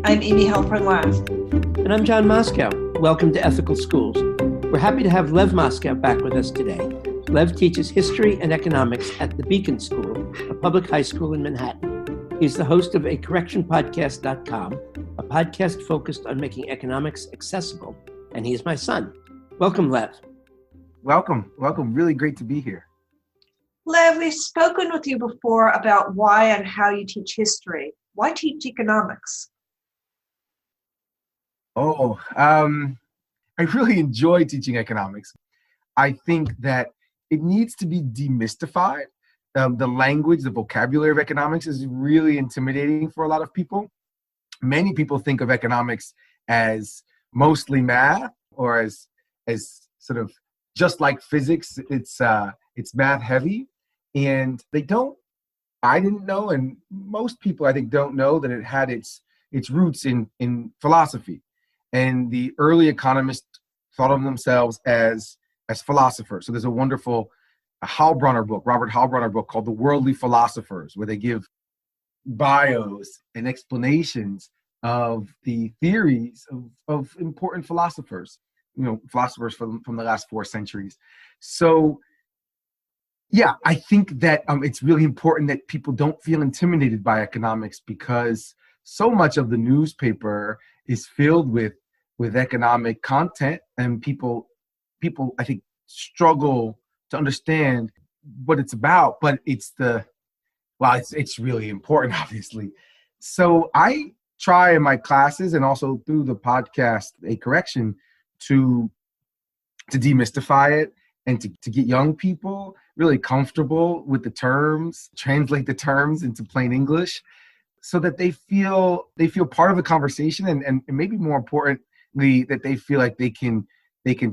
Hi, I'm Amy Halpern-Laff. And I'm John Moscow. Welcome to Ethical Schools. We're happy to have Lev Moscow back with us today. Lev teaches history and economics at the Beacon School, a public high school in Manhattan. He's the host of acorrectionpodcast.com, a podcast focused on making economics accessible, and he's my son. Welcome, Lev. Welcome. Really great to be here. Lev, we've spoken with you before about why and how you teach history. Why teach economics? I really enjoy teaching economics. I think that it needs to be demystified. The language, the vocabulary of economics is really intimidating for a lot of people. Many people think of economics as mostly math, or as sort of just like physics. It's math heavy, and I didn't know, and most people I think don't know that it had its roots in philosophy. And the early economists thought of themselves as philosophers. So there's a wonderful Robert Halbrunner book called The Worldly Philosophers, where they give bios and explanations of the theories of important philosophers, philosophers from the last 4 centuries. So yeah, I think that it's really important that people don't feel intimidated by economics, because so much of the newspaper is filled with economic content, and people I think struggle to understand what it's about, but it's really important, obviously. So I try in my classes and also through the podcast, A Correction, to demystify it and to get young people really comfortable with the terms, translate the terms into plain English, so that they feel part of the conversation, and maybe more importantly, that they feel like they can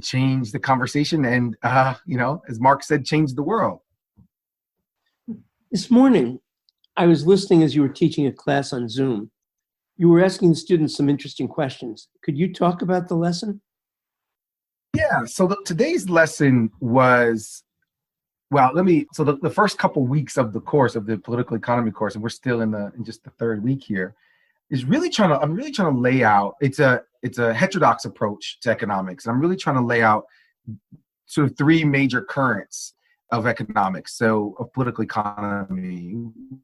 change the conversation and, as Mark said, change the world. This morning, I was listening as you were teaching a class on Zoom. You were asking the students some interesting questions. Could you talk about the lesson? Yeah, so today's lesson was, the first couple weeks of the course, of the political economy course, and we're still in just the third week here, I'm really trying to lay out, it's a heterodox approach to economics. And I'm really trying to lay out sort of 3 major currents of economics, so of political economy.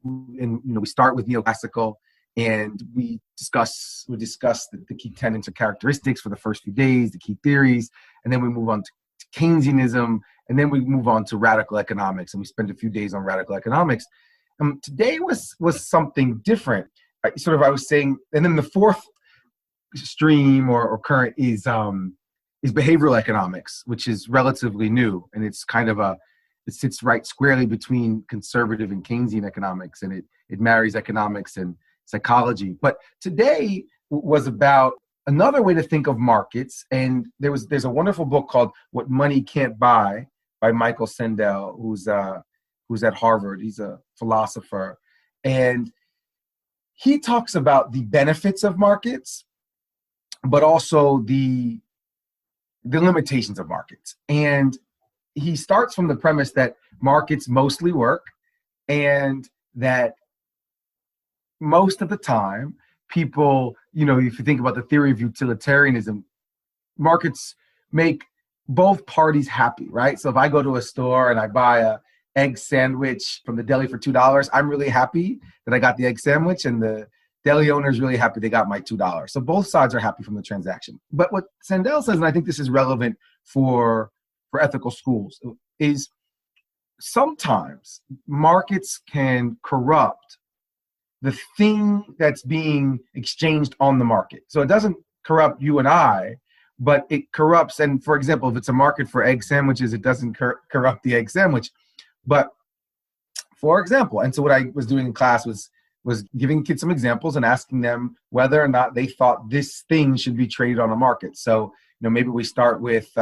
And, we start with neoclassical, and we discuss the key tenets or characteristics for the first few days, the key theories, and then we move on to Keynesianism, and then we move on to radical economics, and we spend a few days on radical economics. Today was something different. I was saying, and then the fourth stream or current is behavioral economics, which is relatively new, and it's kind of it sits right squarely between conservative and Keynesian economics, and it marries economics and psychology. But today was about another way to think of markets, and there's a wonderful book called What Money Can't Buy by Michael Sandel, who's at Harvard. He's a philosopher, and he talks about the benefits of markets, but also the limitations of markets. And he starts from the premise that markets mostly work, and that most of the time people, if you think about the theory of utilitarianism, markets make both parties happy, right? So if I go to a store and I buy a egg sandwich from the deli for $2, I'm really happy that I got the egg sandwich, and the deli owner is really happy they got my $2. So both sides are happy from the transaction. But what Sandel says, and I think this is relevant for ethical schools, is sometimes markets can corrupt the thing that's being exchanged on the market. So it doesn't corrupt you and I, but it corrupts, and for example, if it's a market for egg sandwiches, it doesn't corrupt the egg sandwich. But for example, and so what I was doing in class was giving kids some examples and asking them whether or not they thought this thing should be traded on a market. So, maybe we start with,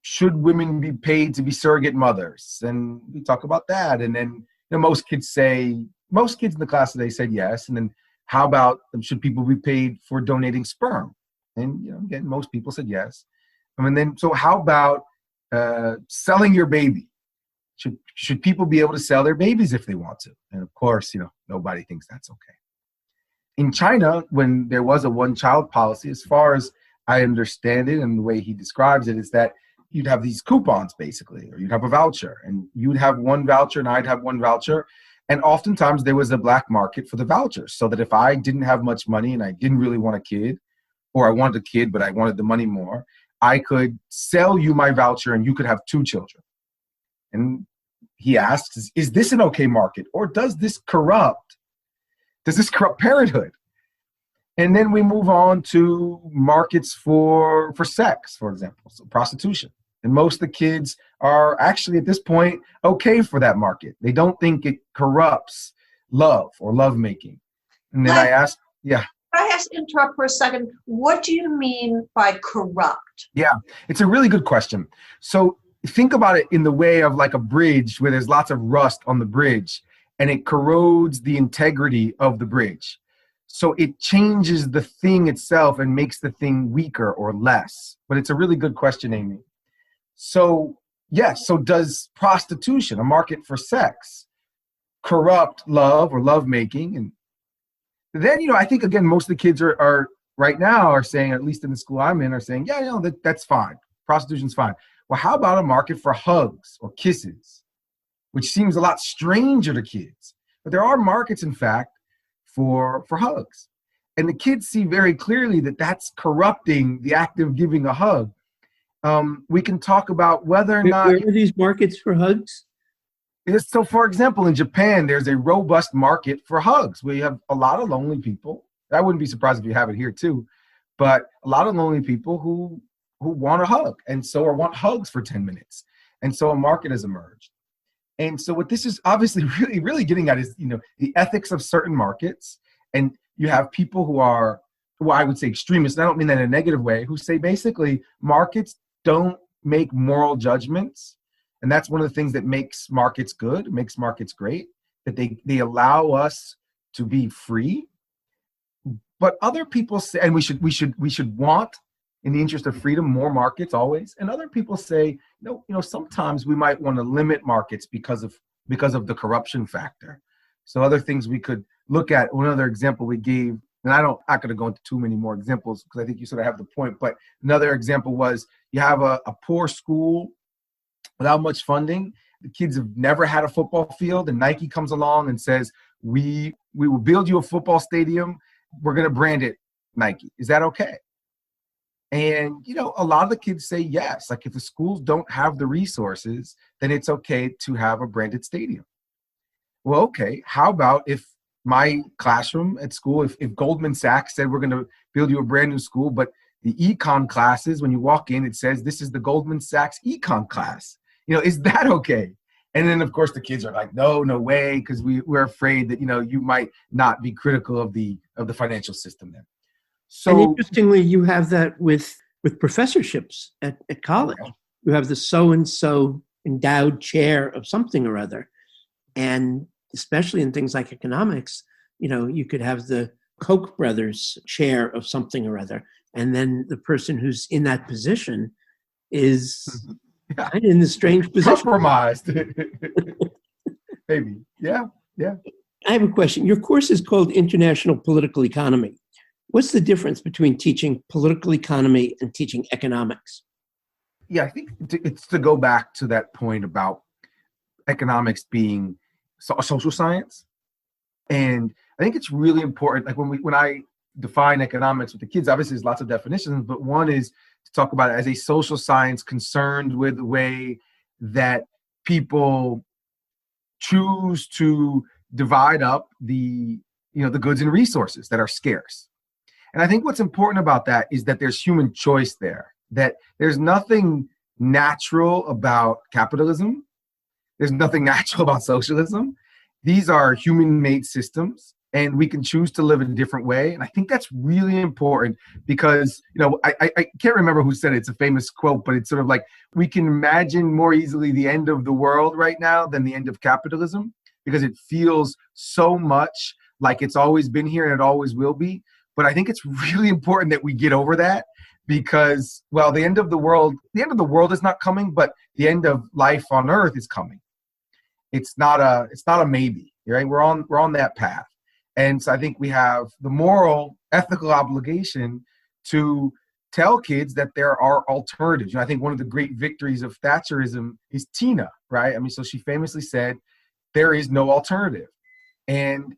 should women be paid to be surrogate mothers? And we talk about that. And then, most kids in the class today said yes. And then how about, should people be paid for donating sperm? And, again, most people said yes. And then, so how about selling your baby? Should people be able to sell their babies if they want to? And of course, nobody thinks that's okay. In China, when there was a one-child policy, as far as I understand it and the way he describes it, is that you'd have these coupons basically, or you'd have a voucher, and you'd have one voucher and I'd have one voucher. And oftentimes there was a black market for the vouchers, so that if I didn't have much money and I didn't really want a kid, or I wanted a kid but I wanted the money more, I could sell you my voucher and you could have two children. And he asks, is this an okay market, or does this corrupt parenthood? And then we move on to markets for sex, for example, so prostitution. And most of the kids are actually at this point okay for that market. They don't think it corrupts love or lovemaking. And then I ask, yeah. I have to interrupt for a second. What do you mean by corrupt? Yeah, it's a really good question. So think about it in the way of like a bridge where there's lots of rust on the bridge and it corrodes the integrity of the bridge. So it changes the thing itself and makes the thing weaker or less. But it's a really good question, Amy. So, yes, so does prostitution, a market for sex, corrupt love or lovemaking? And then, I think, again, most of the kids are right now are saying, at least in the school I'm in, are saying, yeah, that's fine. Prostitution's fine. Well, how about a market for hugs or kisses, which seems a lot stranger to kids? But there are markets, in fact, for hugs. And the kids see very clearly that that's corrupting the act of giving a hug. We can talk about whether or not... Where are these markets for hugs? So, for example, in Japan, there's a robust market for hugs. We have a lot of lonely people. I wouldn't be surprised if you have it here too. But a lot of lonely people who want a hug, or want hugs for 10 minutes. And so a market has emerged. And so what this is obviously really, really getting at is, the ethics of certain markets. And you have people who are, well, I would say extremists, and I don't mean that in a negative way, who say basically markets don't make moral judgments. And that's one of the things that makes markets good, makes markets great, that they allow us to be free. But other people say, and we should want, in the interest of freedom, more markets always. And other people say, sometimes we might want to limit markets because of the corruption factor. So other things we could look at. One other example we gave, and I'm not going to go into too many more examples because I think you sort of have the point. But another example was you have a poor school without much funding. The kids have never had a football field, and Nike comes along and says, we will build you a football stadium. We're going to brand it Nike. Is that okay? And, a lot of the kids say yes. Like if the schools don't have the resources, then it's okay to have a branded stadium. Well, okay, how about if my classroom at school, if Goldman Sachs said we're going to build you a brand new school, but the econ classes, when you walk in, it says this is the Goldman Sachs econ class. Is that okay? And then, of course, the kids are like, no way, because we're afraid that, you might not be critical of the financial system then. So, and interestingly, you have that with professorships at college. You have the so-and-so endowed chair of something or other. And especially in things like economics, you could have the Koch brothers chair of something or other. And then the person who's in that position is kind of in the strange position. Compromised. Maybe. Yeah. I have a question. Your course is called International Political Economy. What's the difference between teaching political economy and teaching economics? Yeah, I think it's to go back to that point about economics being a social science. And I think it's really important, like when I define economics with the kids, obviously there's lots of definitions, but one is to talk about it as a social science concerned with the way that people choose to divide up the goods and resources that are scarce. And I think what's important about that is that there's human choice there, that there's nothing natural about capitalism. There's nothing natural about socialism. These are human-made systems, and we can choose to live in a different way. And I think that's really important because, I can't remember who said it. It's a famous quote, but it's sort of like, we can imagine more easily the end of the world right now than the end of capitalism because it feels so much like it's always been here and it always will be. But I think it's really important that we get over that because, well, the end of the world is not coming, but the end of life on Earth is coming. It's not a maybe, right? We're on that path. And so I think we have the moral, ethical obligation to tell kids that there are alternatives. I think one of the great victories of Thatcherism is Tina, right? I mean, so she famously said, there is no alternative. And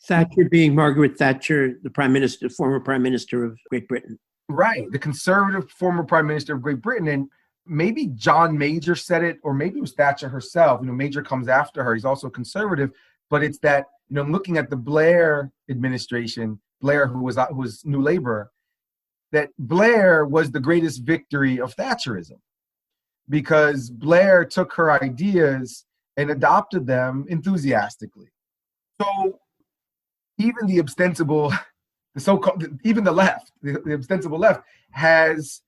Thatcher being Margaret Thatcher, the prime minister, former prime minister of Great Britain. Right, the conservative former prime minister of Great Britain. And maybe John Major said it, or maybe it was Thatcher herself. Major comes after her. He's also conservative, but it's that, looking at the Blair administration, Blair, who was New Labour, that Blair was the greatest victory of Thatcherism, because Blair took her ideas and adopted them enthusiastically. So even the ostensible, even the left, the ostensible left has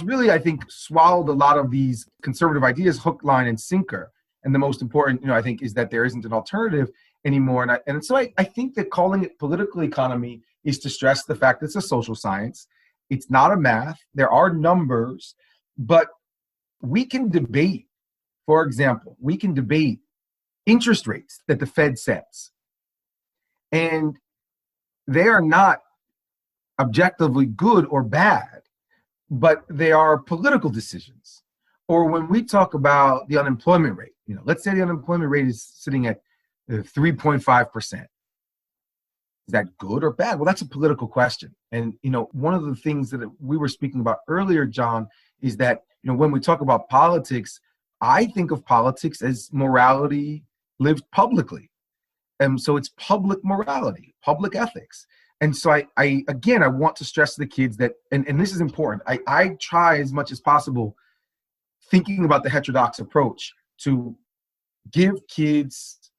really, I think, swallowed a lot of these conservative ideas, hook, line, and sinker. And the most important, I think, is that there isn't an alternative anymore. And so I think that calling it political economy is to stress the fact that it's a social science. It's not a math. There are numbers, but we can debate, for example, interest rates that the Fed sets. And they are not objectively good or bad, but they are political decisions. Or when we talk about the unemployment rate, let's say the unemployment rate is sitting at 3.5%. Is that good or bad? Well, that's a political question. And, one of the things that we were speaking about earlier, John, is that, when we talk about politics, I think of politics as morality lived publicly. And so it's public morality, public ethics. And so I want to stress to the kids that, and this is important, I try as much as possible thinking about the heterodox approach to give kids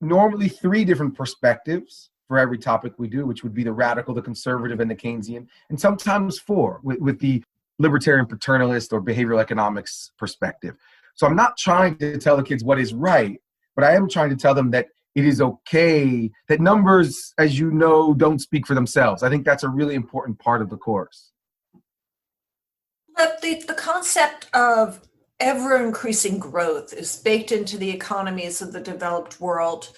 normally 3 different perspectives for every topic we do, which would be the radical, the conservative, and the Keynesian, and sometimes 4 with the libertarian paternalist or behavioral economics perspective. So I'm not trying to tell the kids what is right, but I am trying to tell them that it is okay, that numbers, as you know, don't speak for themselves. I think that's a really important part of the course. But the concept of ever-increasing growth is baked into the economies of the developed world.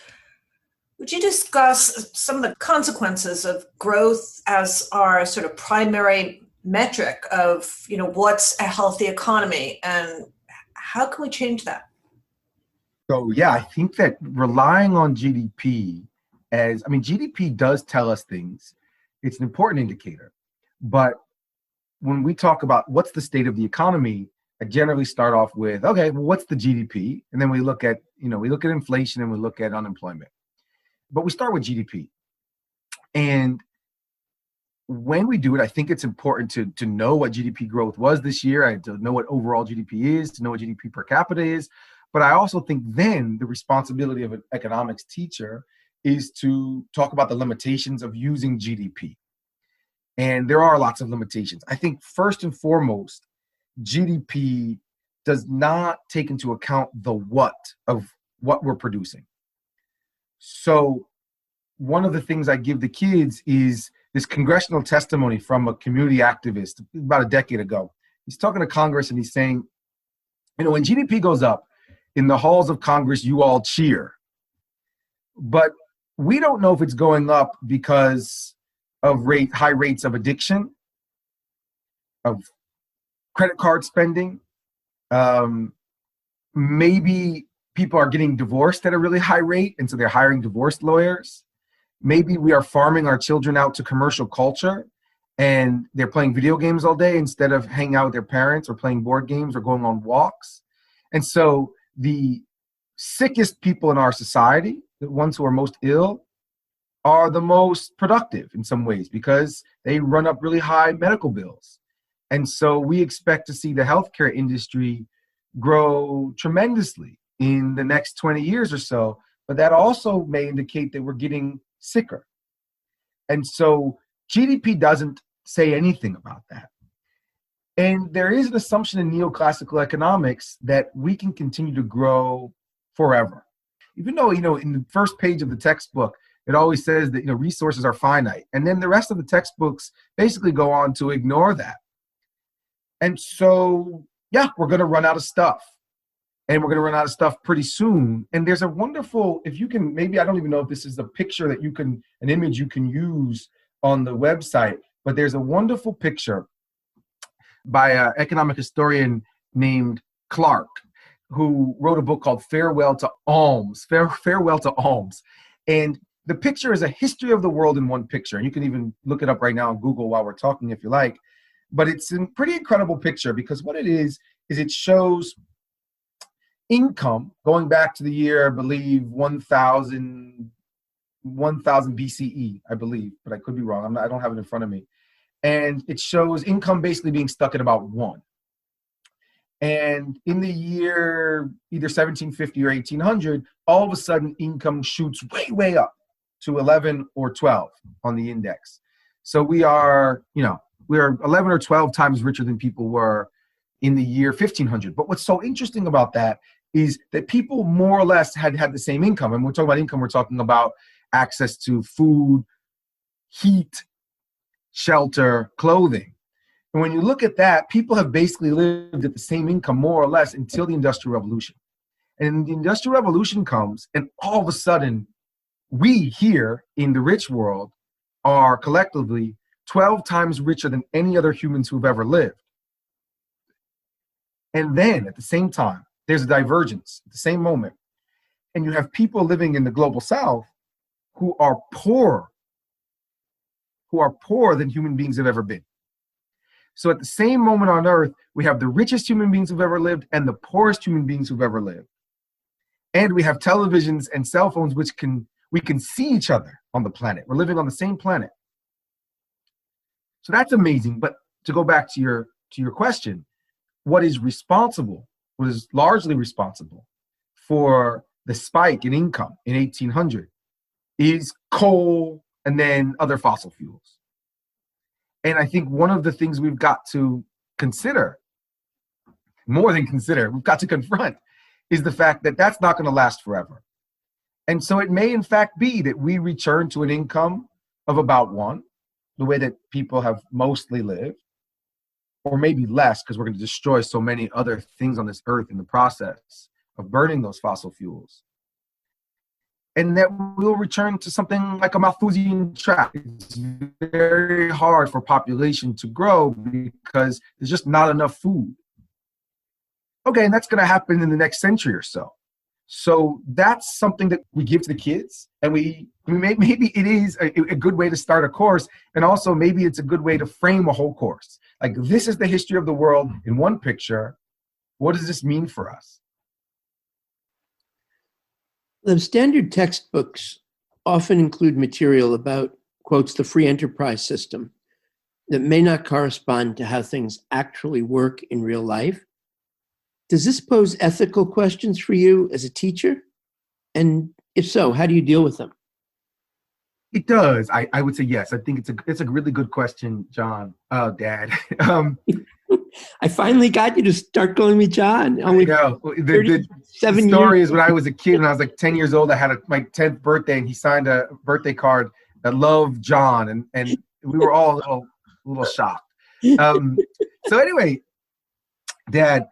Would you discuss some of the consequences of growth as our sort of primary metric of, what's a healthy economy, and how can we change that? So, yeah, I think that relying on GDP GDP does tell us things. It's an important indicator. But when we talk about what's the state of the economy, I generally start off with, okay, well, what's the GDP? And then we look at inflation and we look at unemployment. But we start with GDP. And when we do it, I think it's important to know what GDP growth was this year, and to know what overall GDP is, to know what GDP per capita is. But I also think then the responsibility of an economics teacher is to talk about the limitations of using GDP. And there are lots of limitations. I think first and foremost, GDP does not take into account the what of what we're producing. So one of the things I give the kids is this congressional testimony from a community activist about a decade ago. He's talking to Congress and he's saying, when GDP goes up in the halls of Congress, you all cheer. But we don't know if it's going up because of high rates of addiction, of credit card spending. Maybe people are getting divorced at a really high rate, and so they're hiring divorce lawyers. Maybe we are farming our children out to commercial culture, and they're playing video games all day instead of hanging out with their parents or playing board games or going on walks. And so the sickest people in our society, the ones who are most ill, are the most productive in some ways because they run up really high medical bills. And so we expect to see the healthcare industry grow tremendously in the next 20 years or so, but that also may indicate that we're getting sicker. And so GDP doesn't say anything about that. And there is an assumption in neoclassical economics that we can continue to grow forever. Even though, in the first page of the textbook, it always says that, resources are finite. And then the rest of the textbooks basically go on to ignore that. And so, yeah, we're going to run out of stuff. and we're going to run out of stuff pretty soon. And there's a wonderful, if you can, maybe I don't even know if this is a picture that you can, an image you can use on the website, but there's a wonderful picture by an economic historian named Clark, who wrote a book called Farewell to Alms. Farewell to Alms. And the picture is a history of the world in one picture. And you can even look it up right now on Google while we're talking if you like. But it's a pretty incredible picture because what it is it shows income going back to the year, I believe, 1000 BCE, I believe, but I could be wrong. I don't have it in front of me. And it shows income basically being stuck at about 1. And in the year either 1750 or 1800, all of a sudden income shoots way, way up to 11 or 12 on the index. So we are 11 or 12 times richer than people were in the year 1500. But what's so interesting about that is that people more or less had the same income. And when we're talking about income, we're talking about access to food, heat, shelter, clothing. And when you look at that, people have basically lived at the same income more or less until the Industrial Revolution. And the Industrial Revolution comes, and all of a sudden, we here in the rich world are collectively 12 times richer than any other humans who've ever lived. And then at the same time, there's a divergence at the same moment. And you have people living in the global south who are poorer than human beings have ever been. So at the same moment on earth, we have the richest human beings who've ever lived and the poorest human beings who've ever lived. And we have televisions and cell phones, we can see each other on the planet. We're living on the same planet. So that's amazing. But to go back to your question, what is largely responsible for the spike in income in 1800 is coal and then other fossil fuels. And I think one of the things we've got to consider, more than consider, we've got to confront, is the fact that that's not going to last forever. And so it may in fact be that we return to an income of about 1, the way that people have mostly lived, or maybe less, because we're going to destroy so many other things on this earth in the process of burning those fossil fuels. And that we'll return to something like a Malthusian trap. It's very hard for population to grow because there's just not enough food. Okay, and that's going to happen in the next century or so. So that's something that we give to the kids, and maybe it is a good way to start a course, and also maybe it's a good way to frame a whole course. Like, this is the history of the world in one picture. What does this mean for us? The standard textbooks often include material about, quotes, the free enterprise system that may not correspond to how things actually work in real life. Does this pose ethical questions for you as a teacher? And if so, how do you deal with them? It does. I would say yes. I think it's a really good question, John. Oh, Dad. I finally got you to start calling me John. I know. The story is when I was a kid, when I was like 10 years old, I had my 10th birthday, and he signed a birthday card that loved John, and we were all a little shocked. So anyway, Dad,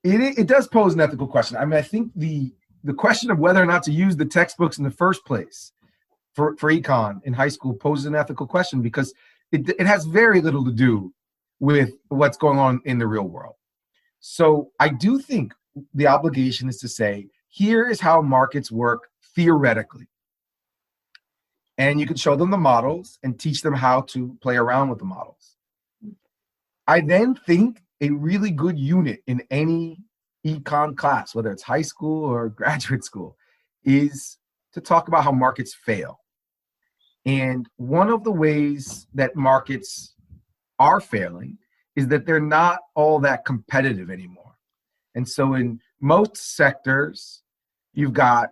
it does pose an ethical question. I mean, I think the question of whether or not to use the textbooks in the first place for econ in high school poses an ethical question, because it has very little to do with what's going on in the real world. So I do think the obligation is to say, here is how markets work theoretically. And you can show them the models and teach them how to play around with the models. I then think a really good unit in any econ class, whether it's high school or graduate school, is to talk about how markets fail. And one of the ways that markets are failing is that they're not all that competitive anymore. And so in most sectors, you've got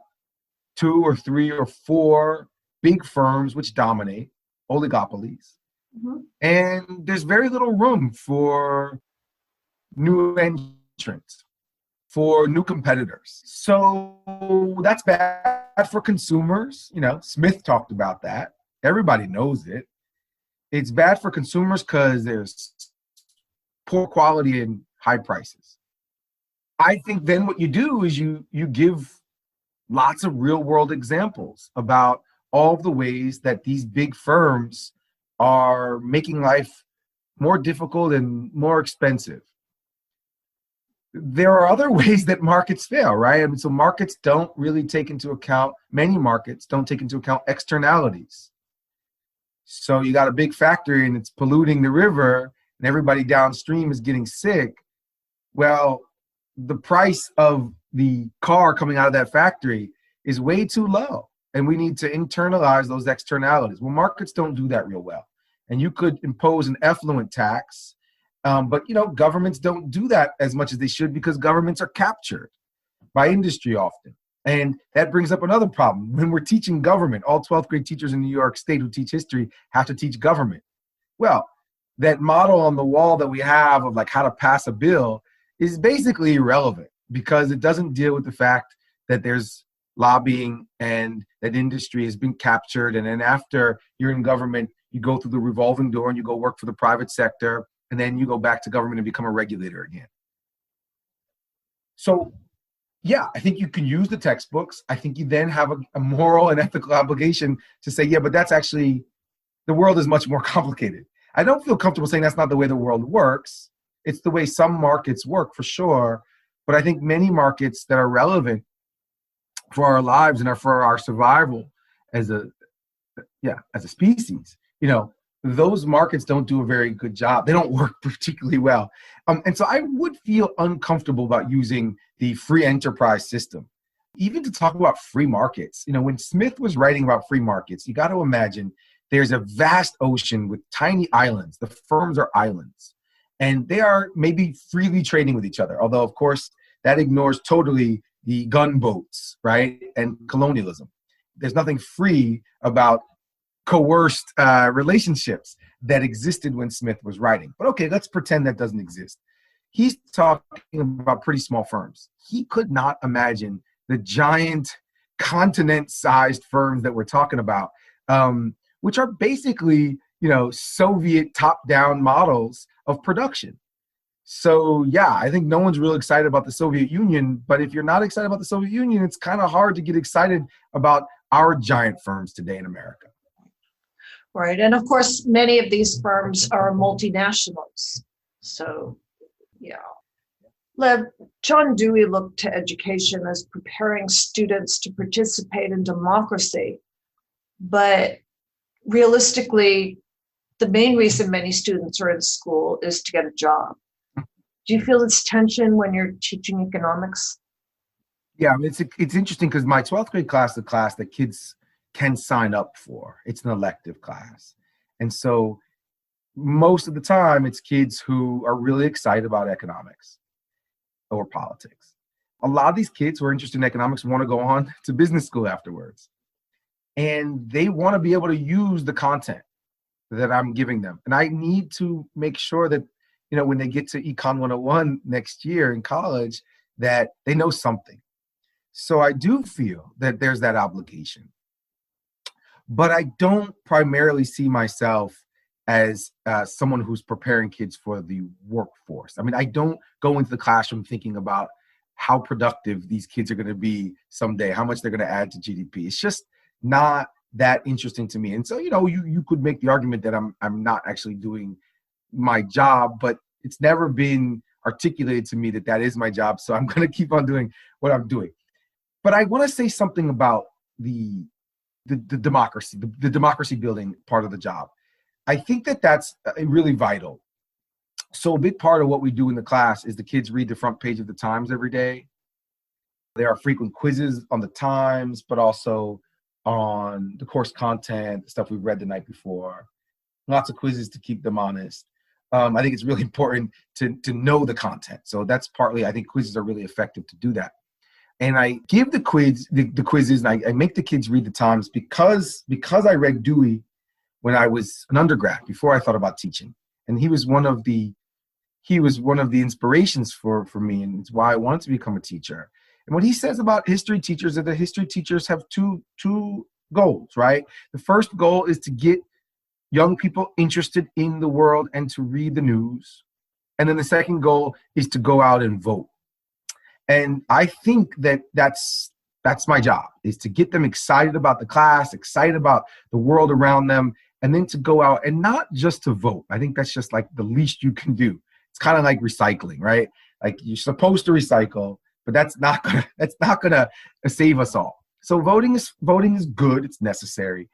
2 or 3 or 4 big firms which dominate, oligopolies. Mm-hmm. And there's very little room for new entrants, for new competitors. So that's bad for consumers. You know, Smith talked about that. Everybody knows it. It's bad for consumers because there's poor quality and high prices. I think then what you do is you give lots of real world examples about all of the ways that these big firms are making life more difficult and more expensive. There are other ways that markets fail, right? I mean, so markets don't really take into account, many markets don't take into account externalities. So you got a big factory and it's polluting the river and everybody downstream is getting sick. Well, the price of the car coming out of that factory is way too low. And we need to internalize those externalities. Well, markets don't do that real well. And you could impose an effluent tax, but governments don't do that as much as they should because governments are captured by industry often. And that brings up another problem. When we're teaching government, all 12th grade teachers in New York State who teach history have to teach government. Well, that model on the wall that we have of like how to pass a bill is basically irrelevant because it doesn't deal with the fact that there's lobbying and that industry has been captured. And then after you're in government, you go through the revolving door and you go work for the private sector. And then you go back to government and become a regulator again. So, yeah, I think you can use the textbooks. I think you then have a moral and ethical obligation to say, yeah, but that's actually, the world is much more complicated. I don't feel comfortable saying that's not the way the world works. It's the way some markets work for sure. But I think many markets that are relevant for our lives and are for our survival as a species, those markets don't do a very good job. They don't work particularly well. And so I would feel uncomfortable about using the free enterprise system. Even to talk about free markets, when Smith was writing about free markets, you got to imagine there's a vast ocean with tiny islands. The firms are islands. And they are maybe freely trading with each other. Although, of course, that ignores totally the gunboats, right? And colonialism. There's nothing free about coerced relationships that existed when Smith was writing. But okay, let's pretend that doesn't exist. He's talking about pretty small firms. He could not imagine the giant continent-sized firms that we're talking about, which are basically, Soviet top-down models of production. So yeah, I think no one's really excited about the Soviet Union, but if you're not excited about the Soviet Union, it's kind of hard to get excited about our giant firms today in America. Right. And of course, many of these firms are multinationals. So, yeah. Lev, John Dewey looked to education as preparing students to participate in democracy. But realistically, the main reason many students are in school is to get a job. Do you feel this tension when you're teaching economics? Yeah, I mean, it's interesting because my 12th grade class is a class that kids can sign up for. It's an elective class. And so most of the time, it's kids who are really excited about economics or politics. A lot of these kids who are interested in economics want to go on to business school afterwards. And they want to be able to use the content that I'm giving them. And I need to make sure that, when they get to Econ 101 next year in college, that they know something. So I do feel that there's that obligation. But I don't primarily see myself as someone who's preparing kids for the workforce. I mean, I don't go into the classroom thinking about how productive these kids are going to be someday, how much they're going to add to GDP. It's just not that interesting to me. And so, you could make the argument that I'm not actually doing my job, but it's never been articulated to me that is my job. So I'm going to keep on doing what I'm doing. But I want to say something about the democracy, the democracy building part of the job. I think that's really vital. So a big part of what we do in the class is the kids read the front page of the Times every day. There are frequent quizzes on the Times, but also on the course content, the stuff we've read the night before. Lots of quizzes to keep them honest. I think it's really important to know the content. So that's partly, I think quizzes are really effective to do that. And I give the quizzes, and I make the kids read the Times because I read Dewey when I was an undergrad, before I thought about teaching. And he was one of the inspirations for me, and it's why I wanted to become a teacher. And what he says about history teachers is that history teachers have two goals, right? The first goal is to get young people interested in the world and to read the news. And then the second goal is to go out and vote. And I think that that's my job, is to get them excited about the class, excited about the world around them, and then to go out and not just to vote. I think that's just like the least you can do. It's kind of like recycling, right? Like, you're supposed to recycle, but that's not gonna save us all. So voting is good. It's necessary.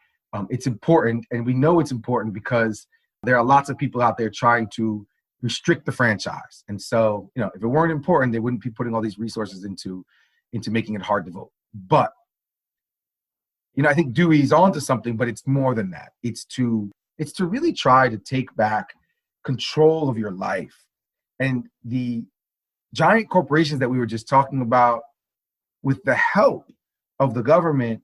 It's important, and we know it's important because there are lots of people out there trying to restrict the franchise. And so, if it weren't important, they wouldn't be putting all these resources into making it hard to vote. But I think Dewey's onto something, but it's more than that. It's to really try to take back control of your life. And the giant corporations that we were just talking about, with the help of the government,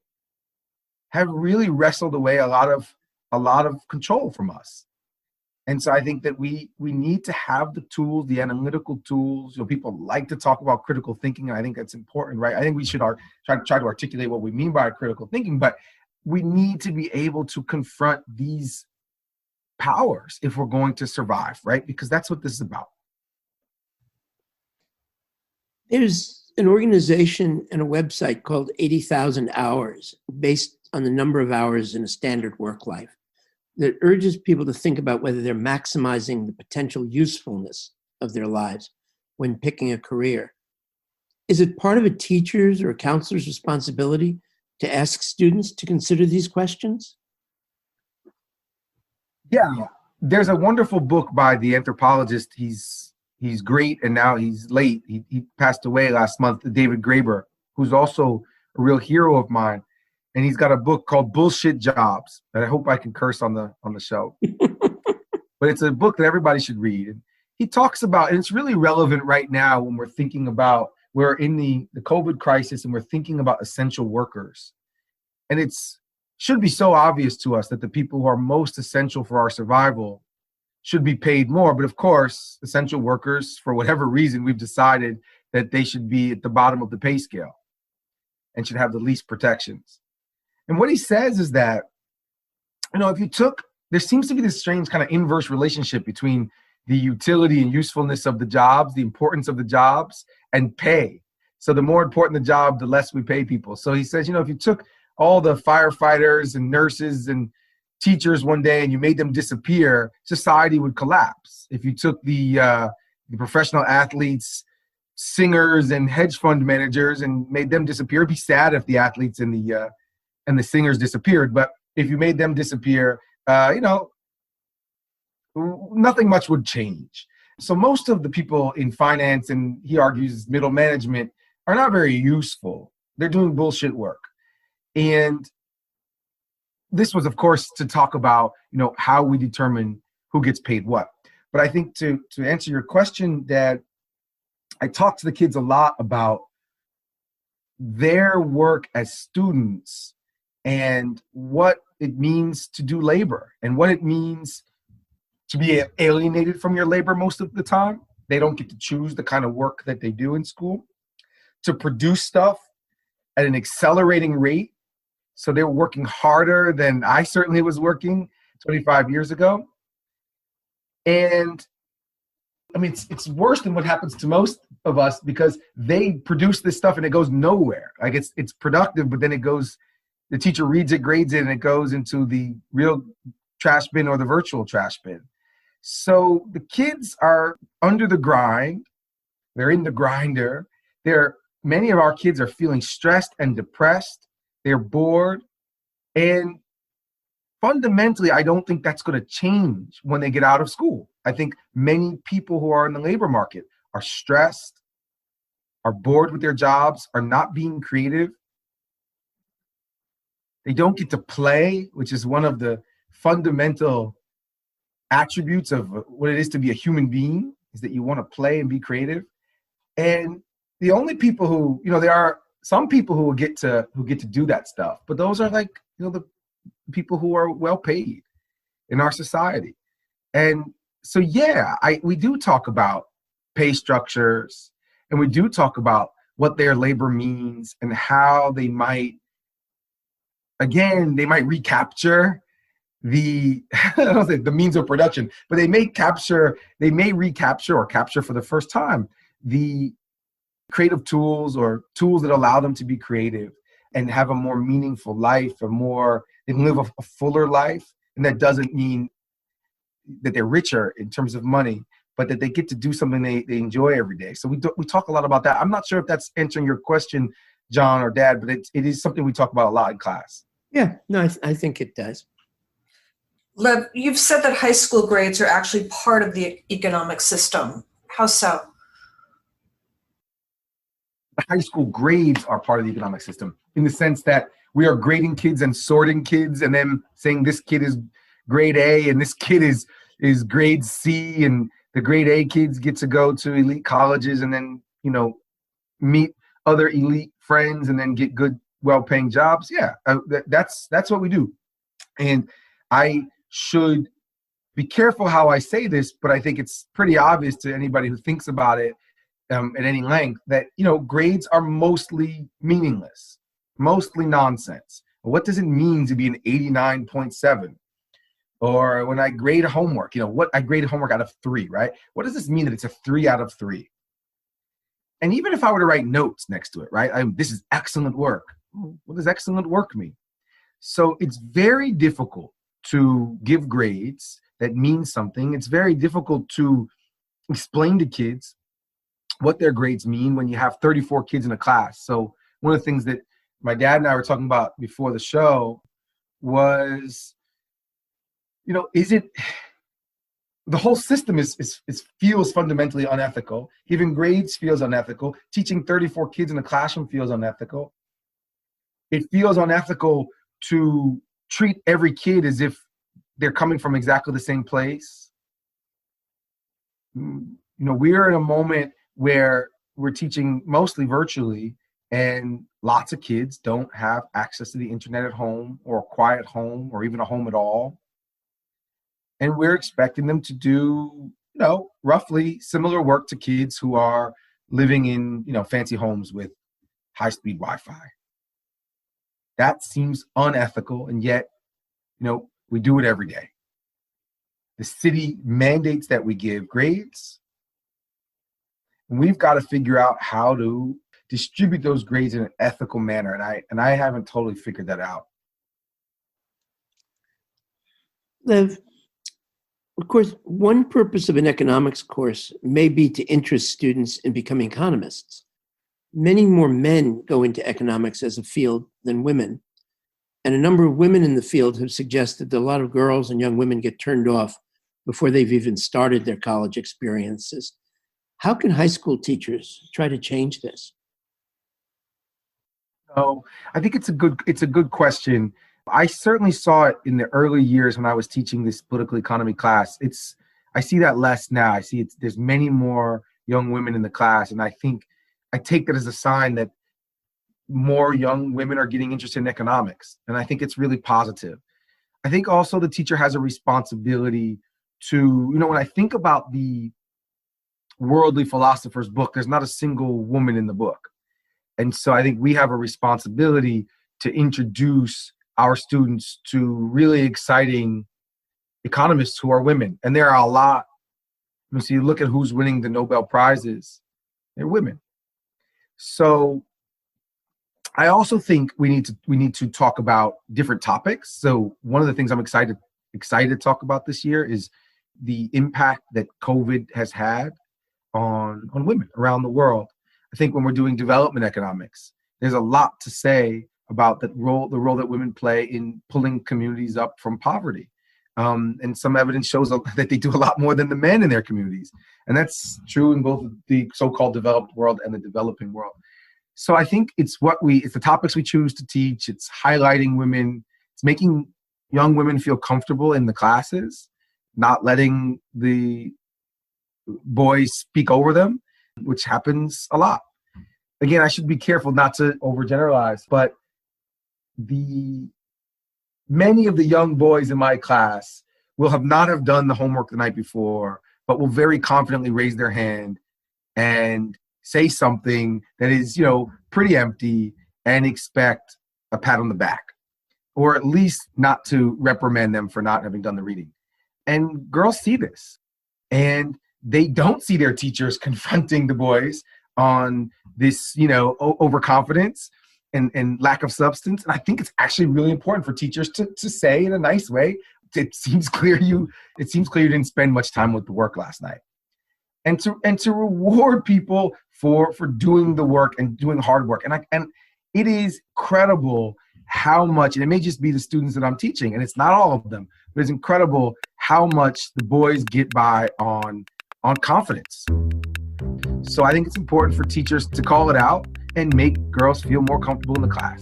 have really wrestled away a lot of control from us. And so I think that we need to have the tools, the analytical tools. People like to talk about critical thinking, and I think that's important, right? I think we should try to articulate what we mean by critical thinking, but we need to be able to confront these powers if we're going to survive, right? Because that's what this is about. There's an organization and a website called 80,000 Hours, based on the number of hours in a standard work life, that urges people to think about whether they're maximizing the potential usefulness of their lives when picking a career. Is it part of a teacher's or a counselor's responsibility to ask students to consider these questions? Yeah, there's a wonderful book by the anthropologist. He's great, and now he's late. He passed away last month, David Graeber, who's also a real hero of mine. And he's got a book called Bullshit Jobs, and I hope I can curse on the show. But it's a book that everybody should read. And he talks about, and it's really relevant right now when we're in the COVID crisis and we're thinking about essential workers. And should be so obvious to us that the people who are most essential for our survival should be paid more. But of course, essential workers, for whatever reason, we've decided that they should be at the bottom of the pay scale and should have the least protections. And what he says is that, there seems to be this strange kind of inverse relationship between the utility and usefulness of the jobs, the importance of the jobs, and pay. So the more important the job, the less we pay people. So he says, if you took all the firefighters and nurses and teachers one day and you made them disappear, society would collapse. If you took the professional athletes, singers, and hedge fund managers and made them disappear, it'd be sad if the athletes and the singers disappeared. But if you made them disappear, nothing much would change. So most of the people in finance, and he argues middle management, are not very useful. They're doing bullshit work. And this was, of course, to talk about, how we determine who gets paid what. But I think to answer your question, Dad, I talk to the kids a lot about their work as students and what it means to do labor and what it means to be alienated from your labor most of the time. They don't get to choose the kind of work that they do in school, to produce stuff at an accelerating rate. So they're working harder than I certainly was working 25 years ago. And I mean, it's worse than what happens to most of us, because they produce this stuff and it goes nowhere. Like it's productive, but then the teacher reads it, grades it, and it goes into the real trash bin or the virtual trash bin. So the kids are under the grind. They're in the grinder. Many of our kids are feeling stressed and depressed. They're bored. And fundamentally, I don't think that's going to change when they get out of school. I think many people who are in the labor market are stressed, are bored with their jobs, are not being creative. They don't get to play, which is one of the fundamental attributes of what it is to be a human being, is that you want to play and be creative. And the only people who, there are some people who get to do that stuff, but those are like, the people who are well paid in our society. And so, we do talk about pay structures, and we do talk about what their labor means and how they might recapture the I don't think the means of production, but they may recapture or capture for the first time the creative tools or tools that allow them to be creative and have a more meaningful life, they can live a fuller life. And that doesn't mean that they're richer in terms of money, but that they get to do something they enjoy every day. So we talk a lot about that. I'm not sure if that's answering your question, John or Dad, but it is something we talk about a lot in class. Yeah, no, I think it does. Lev, you've said that high school grades are actually part of the economic system. How so? The high school grades are part of the economic system in the sense that we are grading kids and sorting kids and then saying this kid is grade A and this kid is grade C, and the grade A kids get to go to elite colleges and then, meet other elite friends and then get good, well-paying jobs. Yeah, that's what we do. And I should be careful how I say this, but I think it's pretty obvious to anybody who thinks about it at any length that, grades are mostly meaningless, mostly nonsense. What does it mean to be an 89.7? Or when I grade a homework, I grade a homework out of 3, right? What does this mean that it's a 3 out of 3? And even if I were to write notes next to it, right? This is excellent work. What does excellent work mean? So it's very difficult to give grades that mean something. It's very difficult to explain to kids what their grades mean when you have 34 kids in a class. So one of the things that my dad and I were talking about before the show was, the whole system feels fundamentally unethical. Giving grades feels unethical. Teaching 34 kids in a classroom feels unethical. It feels unethical to treat every kid as if they're coming from exactly the same place. We're in a moment where we're teaching mostly virtually, and lots of kids don't have access to the internet at home or a quiet home or even a home at all. And we're expecting them to do, roughly similar work to kids who are living in, fancy homes with high-speed Wi-Fi. That seems unethical, and yet, we do it every day. The city mandates that we give grades, and we've got to figure out how to distribute those grades in an ethical manner, and I haven't totally figured that out. Lev, of course, one purpose of an economics course may be to interest students in becoming economists. Many more men go into economics as a field than women, and a number of women in the field have suggested that a lot of girls and young women get turned off before they've even started their college experiences. How can high school teachers try to change this? Oh, I think it's a good question. I certainly saw it in the early years when I was teaching this political economy class. I see that less now. I see there's many more young women in the class, and I take that as a sign that more young women are getting interested in economics, and I think it's really positive. I think also the teacher has a responsibility to, when I think about the Worldly Philosopher's book, there's not a single woman in the book. And so I think we have a responsibility to introduce our students to really exciting economists who are women. And there are a lot. So you look at who's winning the Nobel Prizes, they're women. So I also think we need to talk about different topics. So one of the things I'm excited to talk about this year is the impact that COVID has had on women around the world. I think when we're doing development economics, there's a lot to say about the role that women play in pulling communities up from poverty. And some evidence shows that they do a lot more than the men in their communities. And that's true in both the so-called developed world and the developing world. So I think it's the topics we choose to teach. It's highlighting women. It's making young women feel comfortable in the classes, not letting the boys speak over them, which happens a lot. Again, I should be careful not to overgeneralize, but many of the young boys in my class will not have done the homework the night before, but will very confidently raise their hand and say something that is, pretty empty and expect a pat on the back, or at least not to reprimand them for not having done the reading. And girls see this, and they don't see their teachers confronting the boys on this, overconfidence and lack of substance. And I think it's actually really important for teachers to say in a nice way, it seems clear you didn't spend much time with the work last night. And to reward people for doing the work and doing hard work. And it is credible how much, and it may just be the students that I'm teaching, and it's not all of them, but it's incredible how much the boys get by on confidence. So I think it's important for teachers to call it out and make girls feel more comfortable in the class.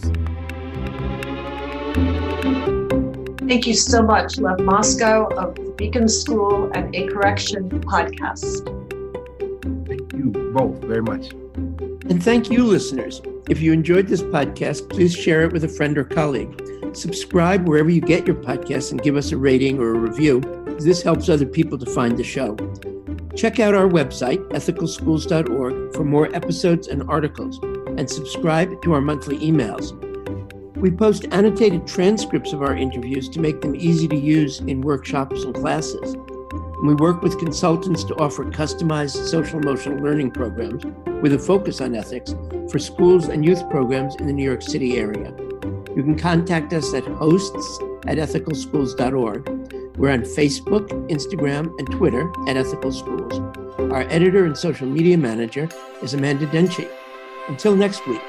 Thank you so much, Lev Moscow of the Beacon School and A Correction podcast. Thank you both very much. And thank you, listeners. If you enjoyed this podcast, please share it with a friend or colleague. Subscribe wherever you get your podcasts and give us a rating or a review. This helps other people to find the show. Check out our website, ethicalschools.org, for more episodes and articles, and subscribe to our monthly emails. We post annotated transcripts of our interviews to make them easy to use in workshops and classes. We work with consultants to offer customized social-emotional learning programs with a focus on ethics for schools and youth programs in the New York City area. You can contact us at hosts@ethicalschools.org. We're on Facebook, Instagram, and Twitter at Ethical Schools. Our editor and social media manager is Amanda Denchi. Until next week.